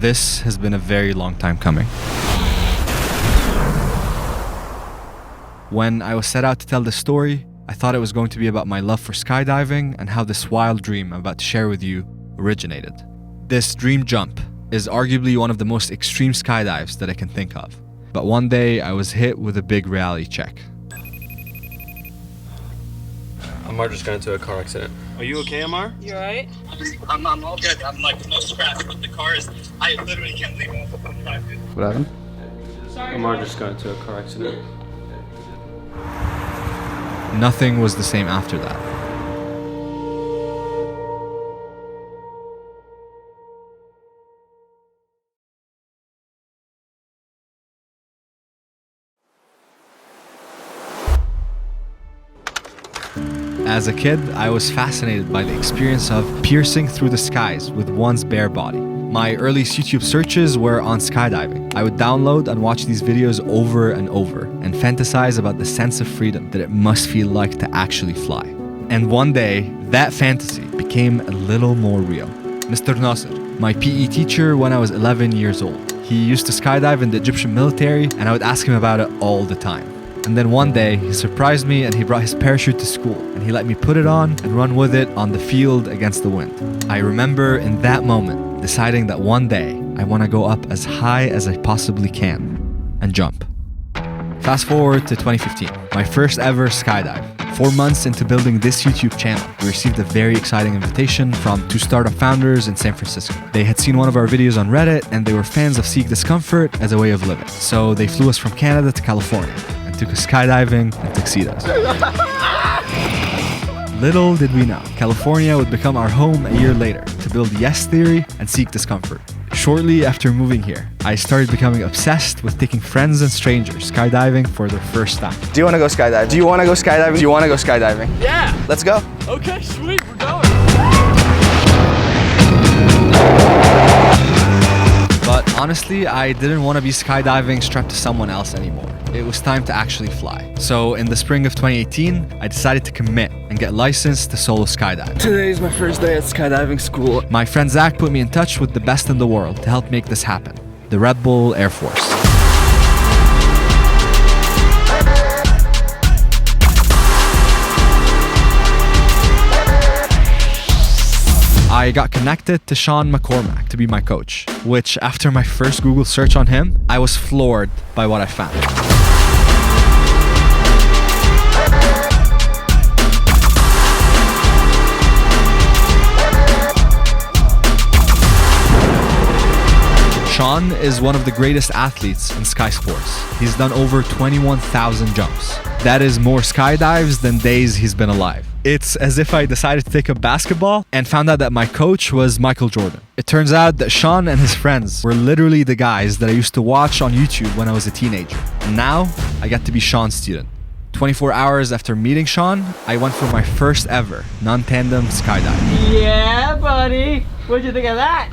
This has been a very long time coming. When I was set out to tell this story, I thought it was going to be about my love for skydiving and how this wild dream I'm about to share with you originated. This dream jump is arguably one of the most extreme skydives that I can think of. But one day I was hit with a big reality check. Amar just got into a car accident. Are you okay, Amar? You alright? I'm all good. I'm like no scratch, but the car is. I literally can't believe it. What happened? Sorry. Amar just got into a car accident. Nothing was the same after that. As a kid, I was fascinated by the experience of piercing through the skies with one's bare body. My earliest YouTube searches were on skydiving. I would download and watch these videos over and over and fantasize about the sense of freedom that it must feel like to actually fly. And one day, that fantasy became a little more real. Mr. Nasser, my PE teacher when I was 11 years old. He used to skydive in the Egyptian military and I would ask him about it all the time. And then one day, he surprised me and he brought his parachute to school and he let me put it on and run with it on the field against the wind. I remember in that moment deciding that one day I want to go up as high as I possibly can and jump. Fast forward to 2015, my first ever skydive. 4 months into building this YouTube channel, we received a very exciting invitation from 2 startup founders in San Francisco. They had seen one of our videos on Reddit and they were fans of Seek Discomfort as a way of living. So they flew us from Canada to California and took us skydiving in tuxedos. Little did we know, California would become our home a year later to build Yes Theory and Seek Discomfort. Shortly after moving here, I started becoming obsessed with taking friends and strangers skydiving for their first time. Do you want to go skydiving? Do you want to go skydiving? Do you want to go skydiving? Yeah! Let's go. Okay, sweet, we're going. But honestly, I didn't want to be skydiving strapped to someone else anymore. It was time to actually fly. So in the spring of 2018, I decided to commit and get licensed to solo skydive. Today is my first day at skydiving school. My friend Zach put me in touch with the best in the world to help make this happen, the Red Bull Air Force. I got connected to MacCormac to be my coach, which after my first Google search on him, I was floored by what I found. Sean is one of the greatest athletes in sky sports. He's done over 21,000 jumps. That is more skydives than days he's been alive. It's as if I decided to take up basketball and found out that my coach was Michael Jordan. It turns out that Sean and his friends were literally the guys that I used to watch on YouTube when I was a teenager. And now, I got to be Sean's student. 24 hours after meeting Sean, I went for my first ever non-tandem skydive. Yeah, buddy! What'd you think of that?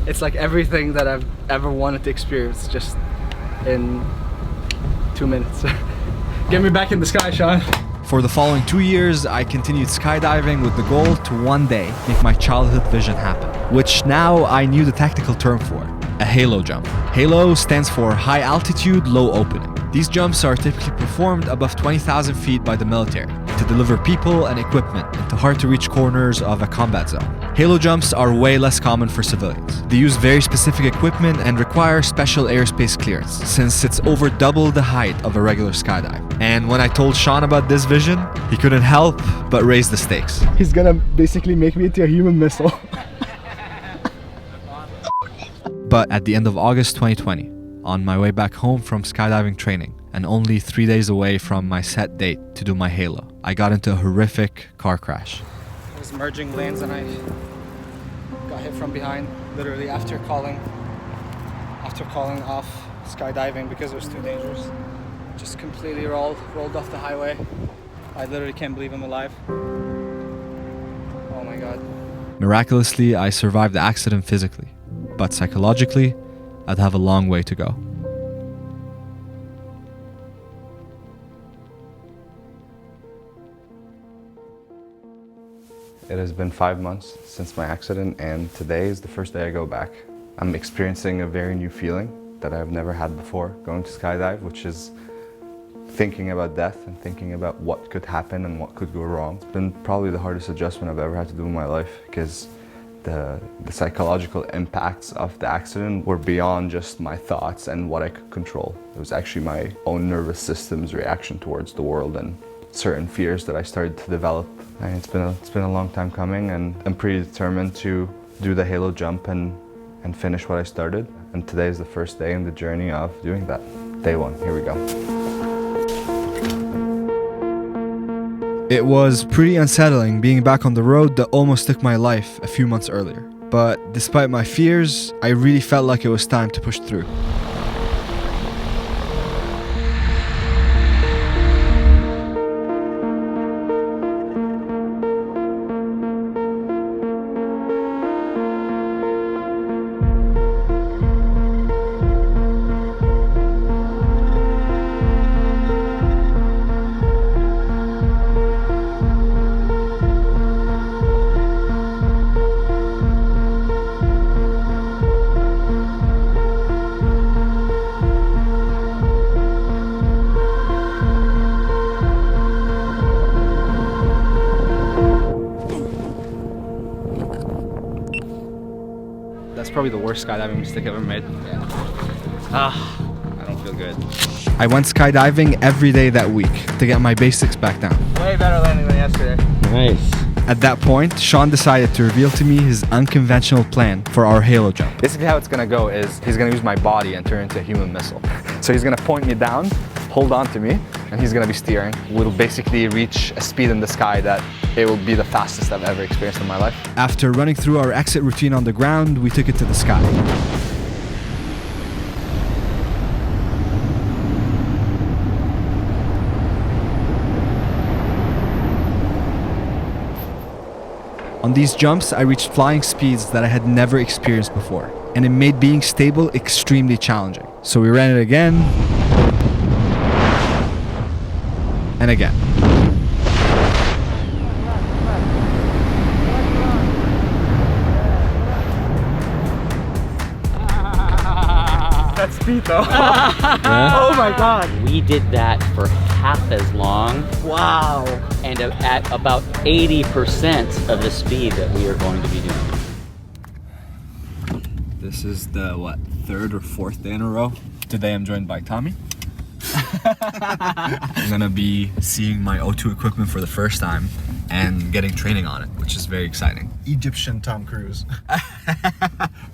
It's like everything that I've ever wanted to experience just in 2 minutes. Get me back in the sky, Sean. For the following 2 years, I continued skydiving with the goal to one day make my childhood vision happen, which now I knew the technical term for, a halo jump. Halo stands for High Altitude, Low Opening. These jumps are typically performed above 20,000 feet by the military to deliver people and equipment into hard-to-reach corners of a combat zone. Halo jumps are way less common for civilians. They use very specific equipment and require special airspace clearance, since it's over double the height of a regular skydive. And when I told Sean about this vision, he couldn't help but raise the stakes. He's gonna basically make me into a human missile. But at the end of August 2020, on my way back home from skydiving training, and only 3 days away from my set date to do my halo, I got into a horrific car crash. I was merging lanes and I got hit from behind, literally after calling off skydiving because it was too dangerous. Just completely rolled off the highway. I literally can't believe I'm alive. Oh my God. Miraculously, I survived the accident physically, but psychologically, I'd have a long way to go. It has been 5 months since my accident, and today is the first day I go back I'm experiencing a very new feeling that I've never had before going to skydive, which is thinking about death and thinking about what could happen and what could go wrong. It's been probably the hardest adjustment I've ever had to do in my life, because the psychological impacts of the accident were beyond just my thoughts and what I could control. It was actually my own nervous system's reaction towards the world and certain fears that I started to develop. And it's been a long time coming, and I'm pretty determined to do the halo jump and finish what I started. And today is the first day in the journey of doing that. Day one, here we go. It was pretty unsettling being back on the road that almost took my life a few months earlier. But despite my fears, I really felt like it was time to push through. That's probably the worst skydiving mistake I've ever made. I don't feel good. I went skydiving every day that week to get my basics back down. Way better landing than yesterday. Nice. At that point, Sean decided to reveal to me his unconventional plan for our halo jump. Basically how it's gonna go is he's gonna use my body and turn into a human missile. So he's gonna point me down, hold on to me, and he's gonna be steering. We'll basically reach a speed in the sky that it will be the fastest I've ever experienced in my life. After running through our exit routine on the ground, we took it to the sky. On these jumps, I reached flying speeds that I had never experienced before, and it made being stable extremely challenging. So we ran it again, and again. That's speed though. Oh my god. We did that for half as long. Wow. And at about 80% of the speed that we are going to be doing. This is the, third or fourth day in a row. Today I'm joined by Tommy. I'm gonna be seeing my O2 equipment for the first time and getting training on it, which is very exciting. Egyptian Tom Cruise.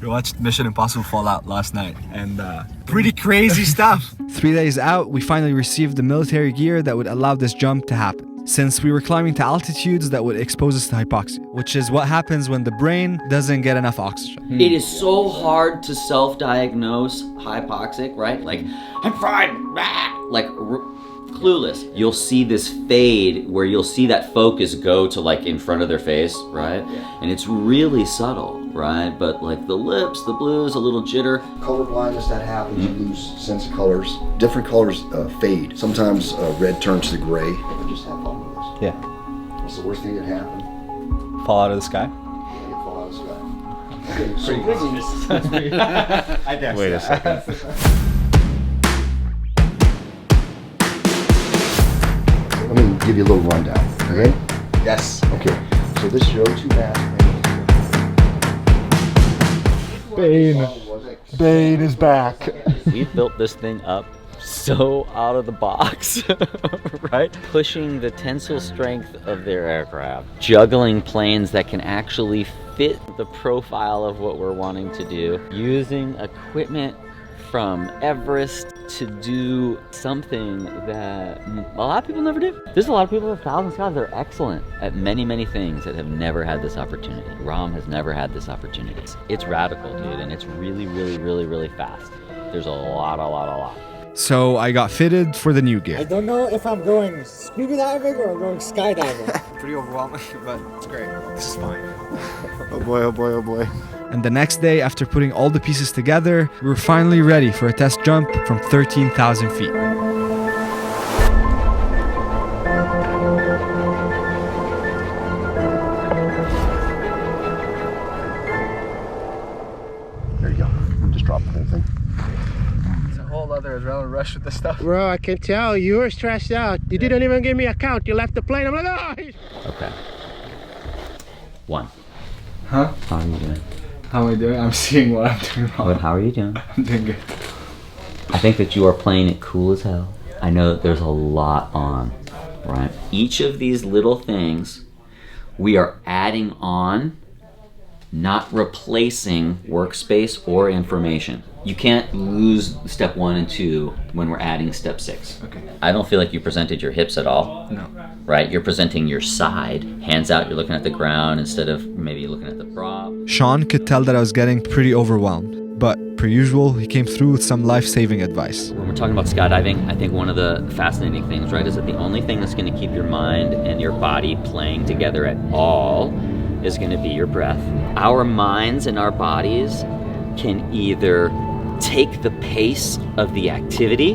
We watched Mission Impossible Fallout last night, and pretty crazy stuff. 3 days out, we finally received the military gear that would allow this jump to happen, since we were climbing to altitudes that would expose us to hypoxia, which is what happens when the brain doesn't get enough oxygen. It is so hard to self-diagnose hypoxic, right? Like, I'm fine, like clueless. You'll see this fade where you'll see that focus go to like in front of their face, right? Yeah. And it's really subtle, right? But like the lips, the blues, a little jitter. Color blindness, that happens, you lose sense of colors. Different colors fade. Sometimes red turns to gray. But just have fun with this. Yeah. What's the worst thing that happened? Fall out of the sky? Yeah, you fall out of the sky. Okay, so I guess. Wait a second. Let me give you a little rundown. You ready? Yes. Okay. So this is your O2 mask. Bane is back. We built this thing up so out of the box, right? Pushing the tensile strength of their aircraft, juggling planes that can actually fit the profile of what we're wanting to do, using equipment from Everest to do something that a lot of people never do. There's a lot of people with 1,000 skies that are excellent at many, many things that have never had this opportunity. Rom has never had this opportunity. It's radical, dude, and it's really, really, really, really fast. There's a lot. So I got fitted for the new gear. I don't know if I'm going scuba diving or I'm going skydiving. Pretty overwhelming, but it's great. This is fine. Oh boy, oh boy, oh boy. And the next day, after putting all the pieces together, we were finally ready for a test jump from 13,000 feet. There you go. the stuff. Bro, I can tell you were stressed out. You didn't even give me a count. You left the plane. I'm like, oh. Okay. 1. Huh? How are you doing? How am I doing? I'm seeing what I'm doing wrong. Good, how are you doing? I'm doing good. I think that you are playing it cool as hell. I know that there's a lot on, right? Each of these little things we are adding on, not replacing workspace or information. You can't lose step 1 and 2 when we're adding step 6. Okay. I don't feel like you presented your hips at all. No. Right? You're presenting your side. Hands out, you're looking at the ground instead of maybe looking at the prop. Sean could tell that I was getting pretty overwhelmed, but per usual, he came through with some life-saving advice. When we're talking about skydiving, I think one of the fascinating things, right, is that the only thing that's going to keep your mind and your body playing together at all is going to be your breath. Our minds and our bodies can either take the pace of the activity,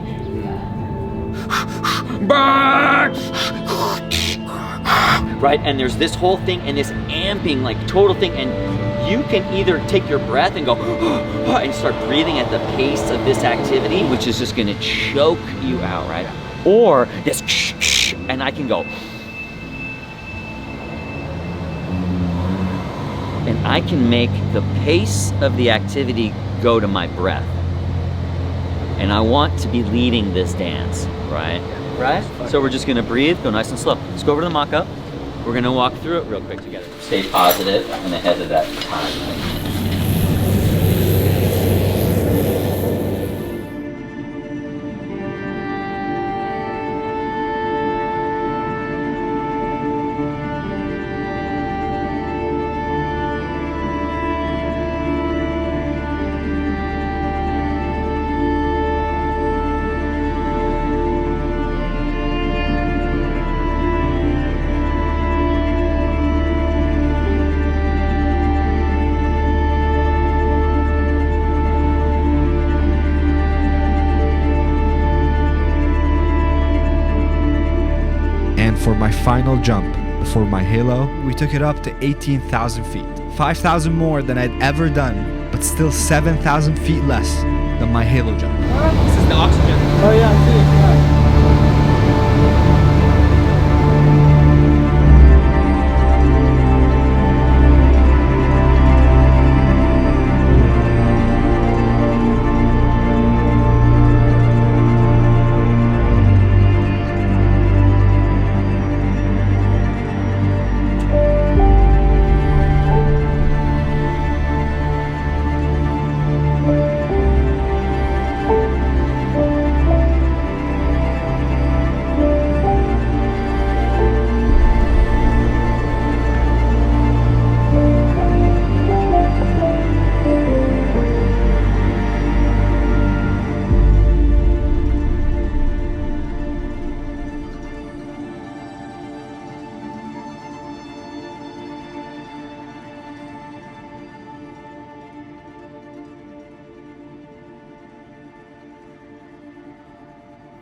right? And there's this whole thing and this amping, like total thing, and you can either take your breath and go and start breathing at the pace of this activity, which is just gonna choke you out, right? Or this, and I can go, and I can make the pace of the activity go to my breath. And I want to be leading this dance, right? Right? So we're just gonna breathe, go nice and slow. Let's go over to the mock-up. We're gonna walk through it real quick together. Stay positive and ahead of that time. For my final jump before my halo, we took it up to 18,000 feet. 5,000 more than I'd ever done, but still 7,000 feet less than my halo jump. This is the oxygen. Oh yeah, I see it. Yeah.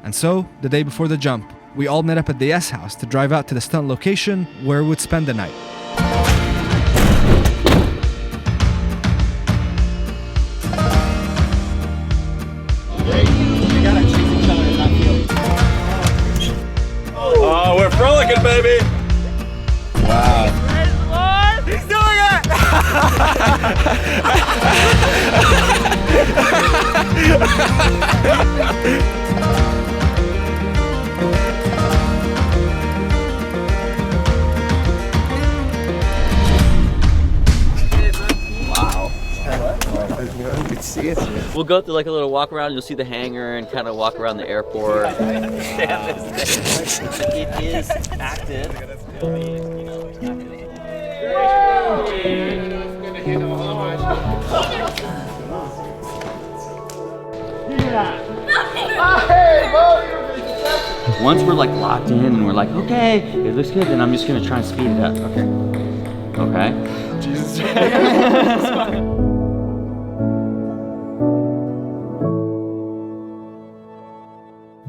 And so, the day before the jump, we all met up at the S house to drive out to the stunt location where we would spend the night. Oh, we're frolicking, baby! Praise the Lord! He's doing it! We'll go through like a little walk around. You'll see the hangar and kind of walk around the airport. It is active. Once we're like locked in and we're like, okay, it looks good, then I'm just gonna try and speed it up. Okay. Okay. Jesus.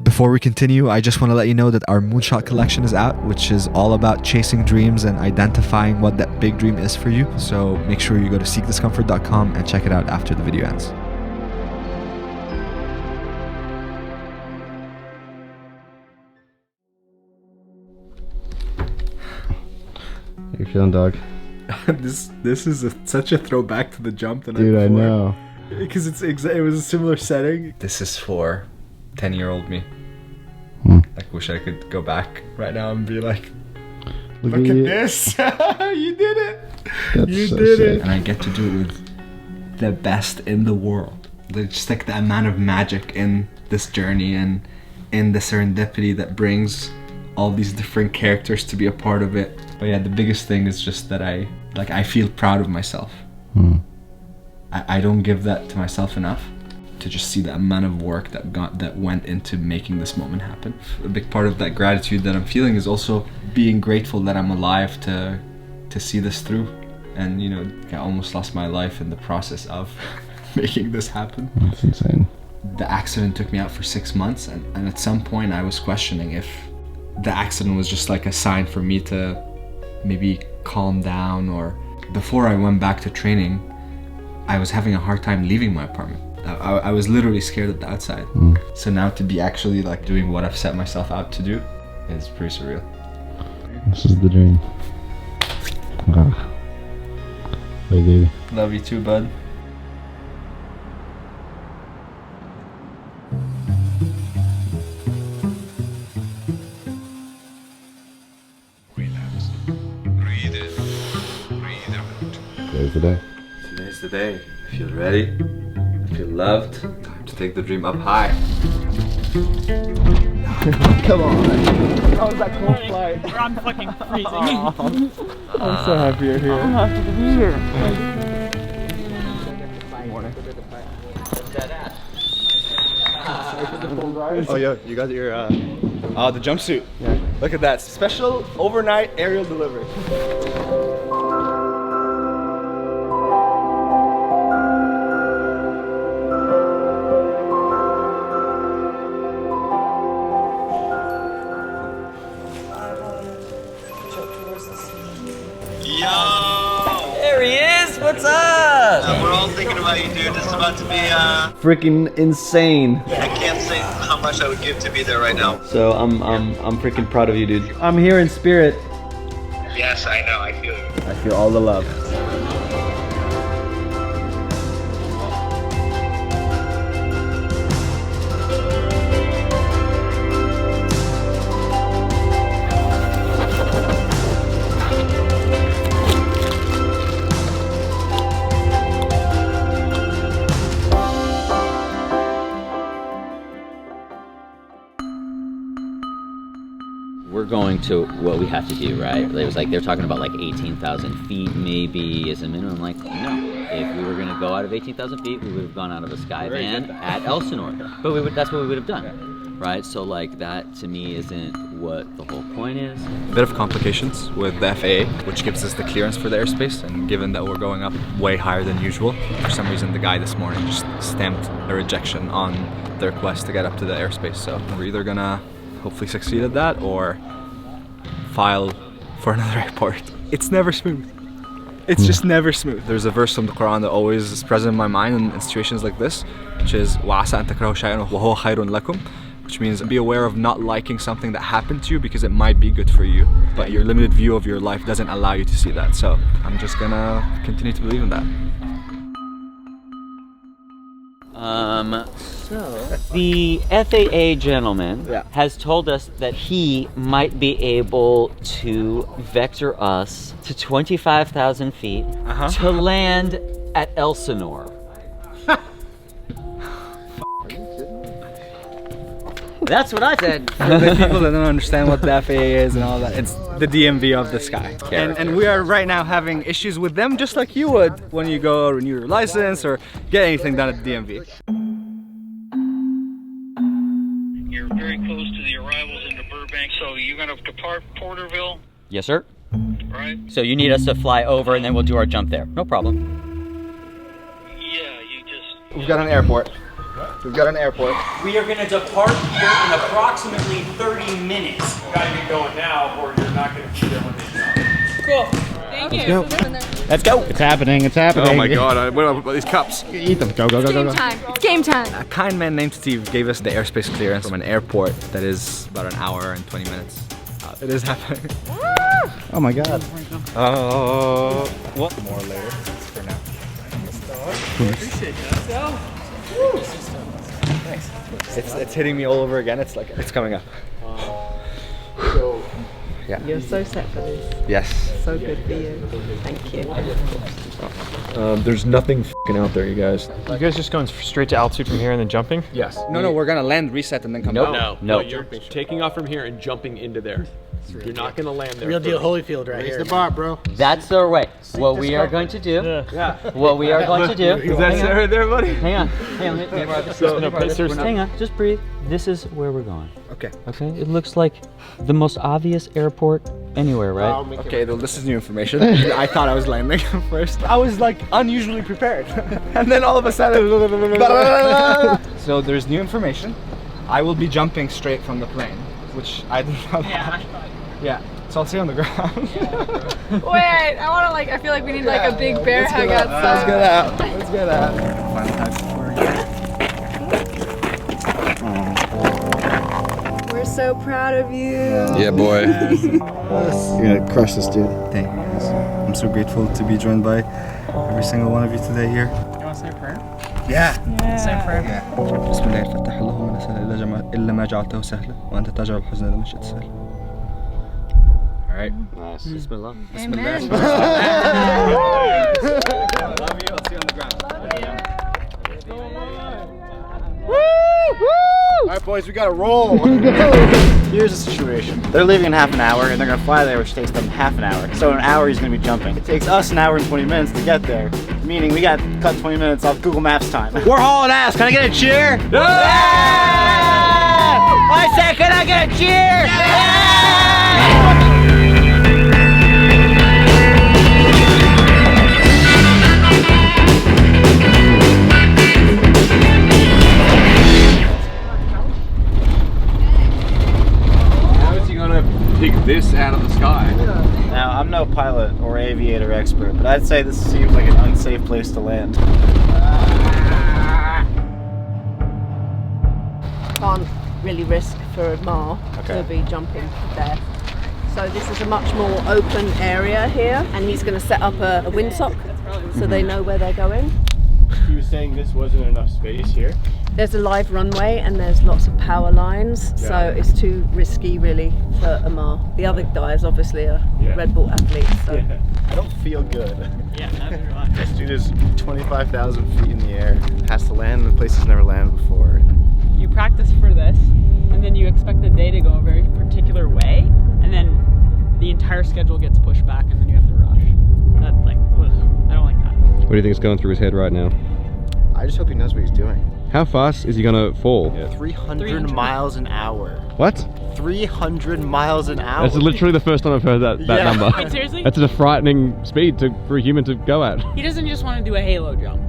Before we continue, I just want to let you know that our Moonshot collection is out, which is all about chasing dreams and identifying what that big dream is for you. So make sure you go to seekdiscomfort.com and check it out after the video ends. You feeling, dog? This is such a throwback to the jump the night Dude, before. I know. Because it was a similar setting. This is for 10-year-old me. Like, wish I could go back right now and be like, look at this. You did it. You did it. And I get to do it with the best in the world. There's just like the amount of magic in this journey and in the serendipity that brings all these different characters to be a part of it. But yeah, the biggest thing is just that I feel proud of myself. I don't give that to myself enough, to just see the amount of work that went into making this moment happen. A big part of that gratitude that I'm feeling is also being grateful that I'm alive to see this through. And you know, I almost lost my life in the process of making this happen. That's insane. The accident took me out for 6 months, and at some point I was questioning if the accident was just like a sign for me to maybe calm down. Or before I went back to training, I was having a hard time leaving my apartment. I was literally scared of the outside. So now to be actually like doing what I've set myself out to do is pretty surreal. This is the dream. Ah. Hey, baby. Love you too, bud. Today's the day. Today's the day. I feel ready. I feel loved. Time to take the dream up high. Come on. How was that cold flight? I'm fucking freezing. I'm so happy you're here. I'm happy to be here. Oh, yo, you got your, the jumpsuit. Yeah. Look at that. Special overnight aerial delivery. There he is! What's up? We're all thinking about you, dude. This is about to be, Freaking insane. I can't say how much I would give to be there right now. So I'm freaking proud of you, dude. I'm here in spirit. Yes, I know. I feel you. I feel all the love. We're going to what we have to do, right? It was like they're talking about like 18,000 feet maybe as a minimum. Like, no, if we were going to go out of 18,000 feet, we would have gone out of a Skyvan at Elsinore. But that's what we would have done, right? So like that to me isn't what the whole point is. A bit of complications with the FAA, which gives us the clearance for the airspace, and given that we're going up way higher than usual, for some reason the guy this morning just stamped a rejection on the request to get up to the airspace. So we're either gonna hopefully succeed at that or file for another airport. It's never smooth. It's just never smooth. There's a verse from the Quran that always is present in my mind in situations like this, which is وَعَسَىٰ أَن تَكْرَهُوا شَيْئًا وَهُوَ خَيْرٌ لَكُمْ, which means be aware of not liking something that happened to you because it might be good for you, but your limited view of your life doesn't allow you to see that. So I'm just gonna continue to believe in that. So the FAA gentleman has told us that he might be able to vector us to 25,000 feet to land at Elsinore. That's what I said. For the people that don't understand what the FAA is and all that, it's the DMV of the sky. And we are right now having issues with them just like you would when you go renew your license or get anything done at the DMV. You're very close to the arrivals into Burbank, so you're going to depart Porterville, Yes, sir. right? So you need us to fly over and then we'll do our jump there. No problem. Yeah, you just... We've got an airport. We've got an airport. We are going to depart here in approximately 30 minutes. You gotta get going now or you're not going to be there when they come. Cool. Thank you. Let's go. It's happening. It's happening. Oh my god, what about these cups? Eat them. Go, go, go, go, go. It's game time. A kind man named Steve gave us the airspace clearance from an airport that is about an hour and 20 minutes. It is happening. Oh my god. Oh, what more layers for now? Appreciate that. Thanks. It's hitting me all over again. It's like it's coming up. Yeah. You're so set for this. Yes. So good for you. Thank you. There's nothing f***ing out there, you guys. You guys just going straight to altitude from here and then jumping? Yes. No, we're gonna land, reset, and then come back. No, you're taking off from here and jumping into there. You're not gonna land there. Real deal Holyfield right here. Raise the bar, bro. That's the way. What we are going to do. Yeah. What we are going to do. Is that Sarah there, buddy? Hang on. Hang on. Hang on. Just breathe. This is where we're going. Okay. Okay. It looks like the most obvious airport anywhere, right? Okay, well, this is new information. I thought I was landing first. I was like unusually prepared. And then all of a sudden. So there's new information. I will be jumping straight from the plane, which I didn't know. Yeah. So I'll stay on the ground. Wait, I want to like, I feel like we need like a big bear hug outside. Let's get out. Let's get out. Final time before We're so proud of you. Yeah, boy. You're gonna crush this, dude. Thank you guys. I'm so grateful to be joined by every single one of you today here. You want to say a prayer? Yeah. Say a prayer. بسم الله الفتاح اللهم لا سهل إلا ما جعلته سهلا وأنت تجعل الحزن إذا ما شئت سهلا. All right. Nice. Bismillah. Amen. Love you. I'll see you on the ground. All right, boys, we gotta roll. Here's the situation. They're leaving in half an hour and they're gonna fly there, which takes them half an hour. So in an hour he's gonna be jumping. It takes us an hour and 20 minutes to get there, meaning we got cut 20 minutes off Google Maps time. We're hauling ass. Can I get a cheer? Yeah! I said, can I get a cheer? Yeah! Pick this out of the sky. Now, I'm no pilot or aviator expert, but I'd say this seems like an unsafe place to land. Can't really risk for a mile to be jumping there. So this is a much more open area here, and he's going to set up a windsock so they know where they're going. He was saying this wasn't enough space here. There's a live runway and there's lots of power lines, so it's too risky really for Amar. The other guys obviously are Red Bull athletes, so. I don't feel good. Yeah, neither do I. This dude is 25,000 feet in the air, has to land in places he's never landed before. You practice for this, and then you expect the day to go a very particular way, and then the entire schedule gets pushed back, and then you have to rush. That's like, ugh, I don't like that. What do you think is going through his head right now? I just hope he knows what he's doing. How fast is he gonna fall? 300 miles an hour. What? 300 miles an hour. That's literally the first time I've heard that number. Wait, seriously? That's a frightening speed for a human to go at. He doesn't just want to do a halo jump.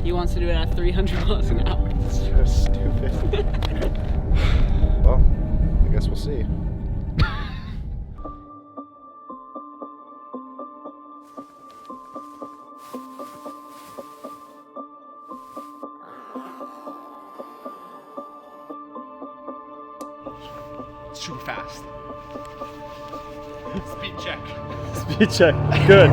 He wants to do it at 300 miles an hour. It's so stupid. Well, I guess we'll see. Super fast. Speed check. Speed check. Good.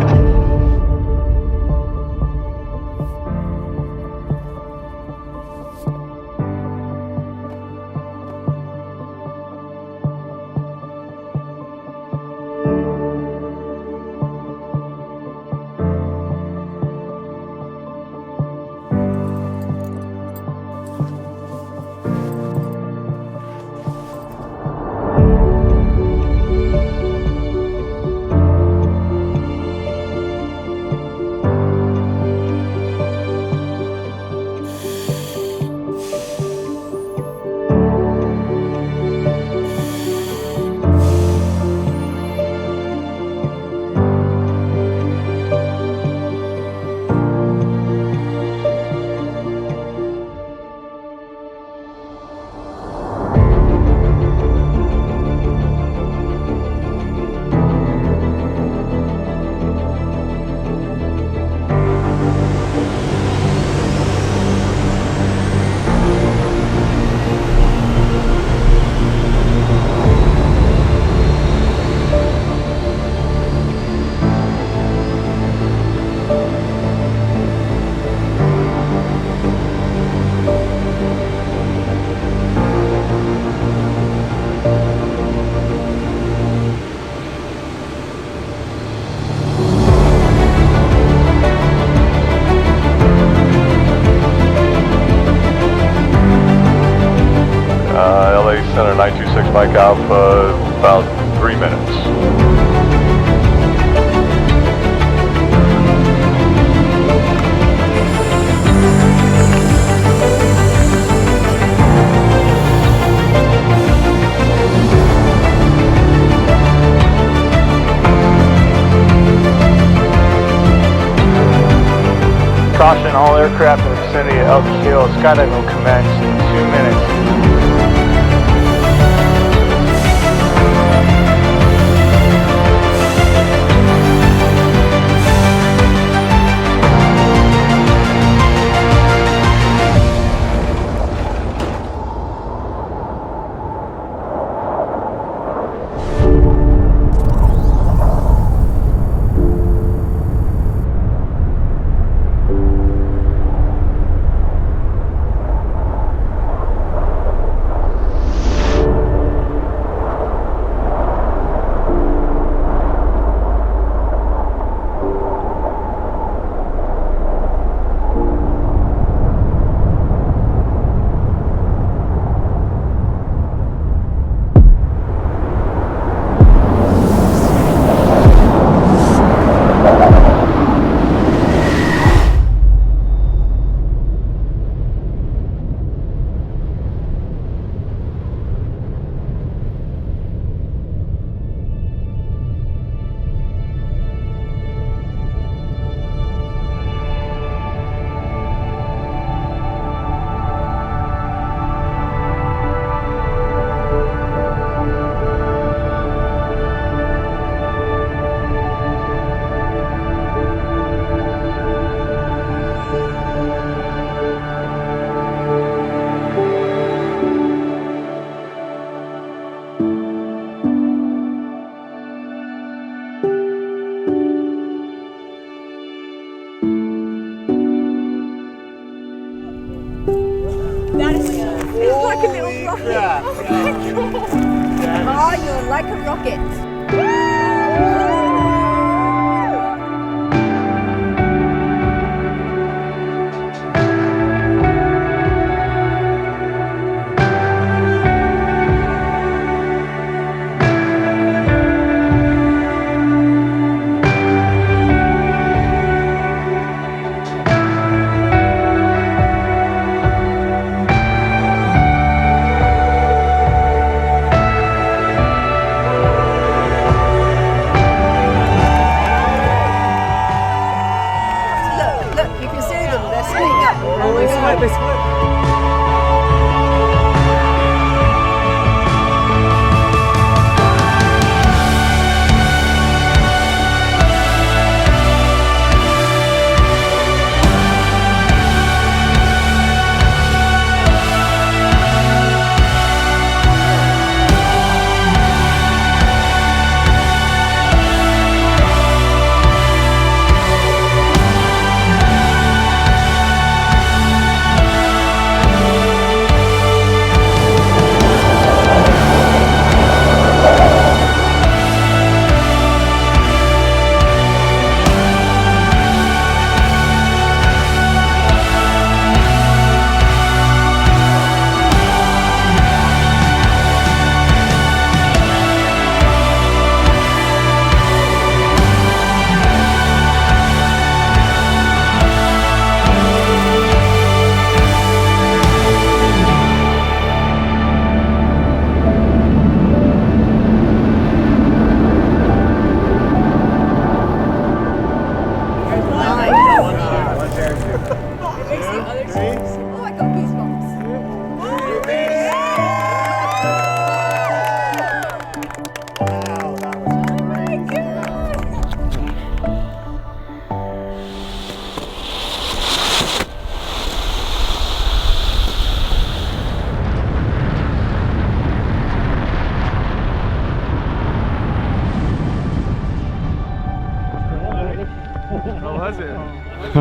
bike out for about 3 minutes. Caution, all aircraft in the vicinity of Elsinore. Skydiving will commence in 2 minutes. Like a little rocket. Oh, you're like a rocket.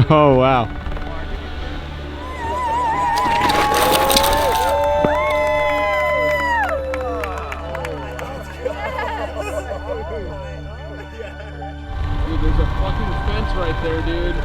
Oh, wow. Dude, there's a fucking fence right there, dude.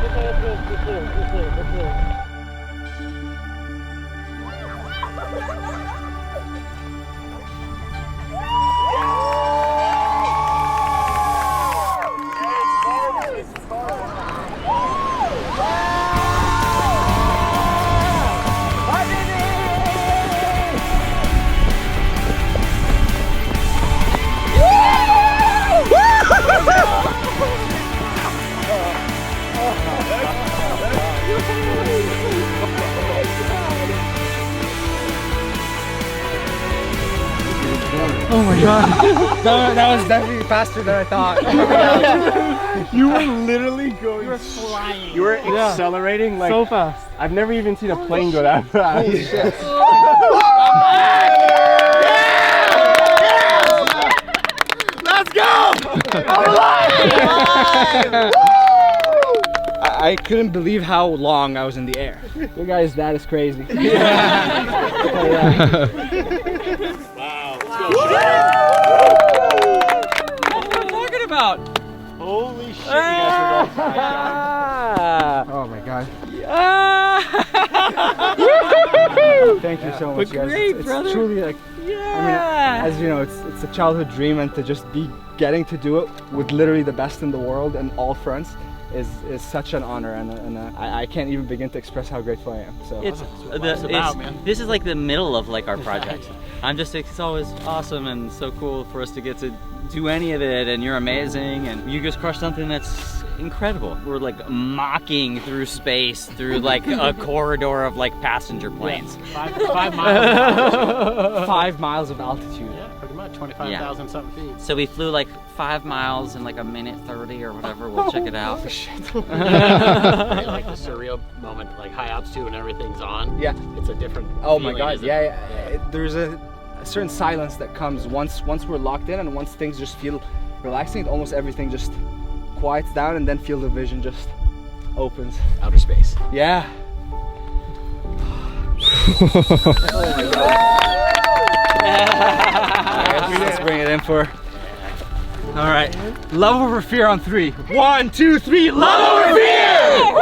That was definitely faster than I thought. You were literally going. You were flying. You were accelerating like So fast. I've never even seen a plane go that fast. Holy shit. Let's go! I'm alive! I couldn't believe how long I was in the air. You guys, that is crazy. Wow. What are you talking about? Holy shit, you guys were going fast. Oh my god. Thank you so much, guys. Great, it's brother. truly like, I mean, as you know, it's a childhood dream, and to just be getting to do it with literally the best in the world and all fronts is such an honor, and I can't even begin to express how grateful I am. So This is like the middle of like our project. It's always awesome and so cool for us to get to do any of it, and you're amazing, and you just crushed something that's incredible. We're like mocking through space, through like a corridor of like passenger planes. Yeah. 5 miles. 5 miles of altitude. Yeah, pretty much 25,000 something feet. So we flew like 5 miles in like a minute 30 or whatever. We'll check it out. Right, like the surreal moment, like high altitude and everything's on. Yeah. It's a different Oh my feeling, god, isn't yeah, it? there's a certain silence that comes once we're locked in, and once things just feel relaxing, almost everything just quiets down, and then field of vision just opens. Outer space. Yeah. Let's bring it in for. All right, love over fear on 3. 1, 2, 3. Love over fear!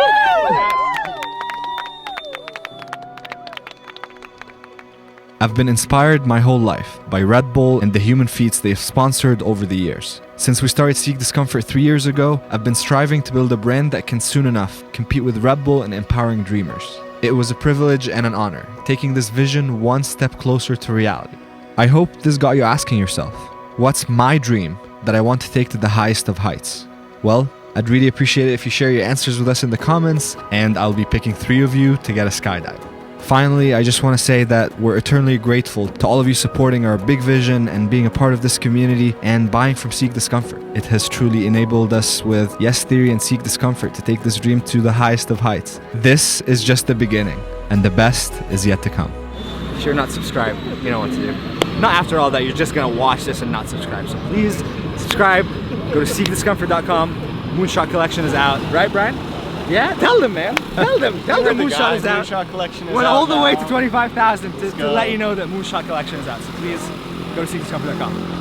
I've been inspired my whole life by Red Bull and the human feats they've sponsored over the years. Since we started Seek Discomfort 3 years ago, I've been striving to build a brand that can soon enough compete with Red Bull in empowering dreamers. It was a privilege and an honor, taking this vision one step closer to reality. I hope this got you asking yourself, what's my dream that I want to take to the highest of heights? Well, I'd really appreciate it if you share your answers with us in the comments, and I'll be picking 3 of you to get a skydive. Finally, I just want to say that we're eternally grateful to all of you supporting our big vision and being a part of this community and buying from Seek Discomfort. It has truly enabled us with Yes Theory and Seek Discomfort to take this dream to the highest of heights. This is just the beginning, and the best is yet to come. If you're not subscribed, you know what to do. Not after all that, you're just gonna watch this and not subscribe. So please subscribe, go to seekdiscomfort.com. Moonshot Collection is out, right, Brian? Yeah, tell them, man. Tell them Moonshot is out. Moonshot Collection is Went out all the way now. to 25,000 to let you know that Moonshot Collection is out. So please go to seekdiscomfort.com.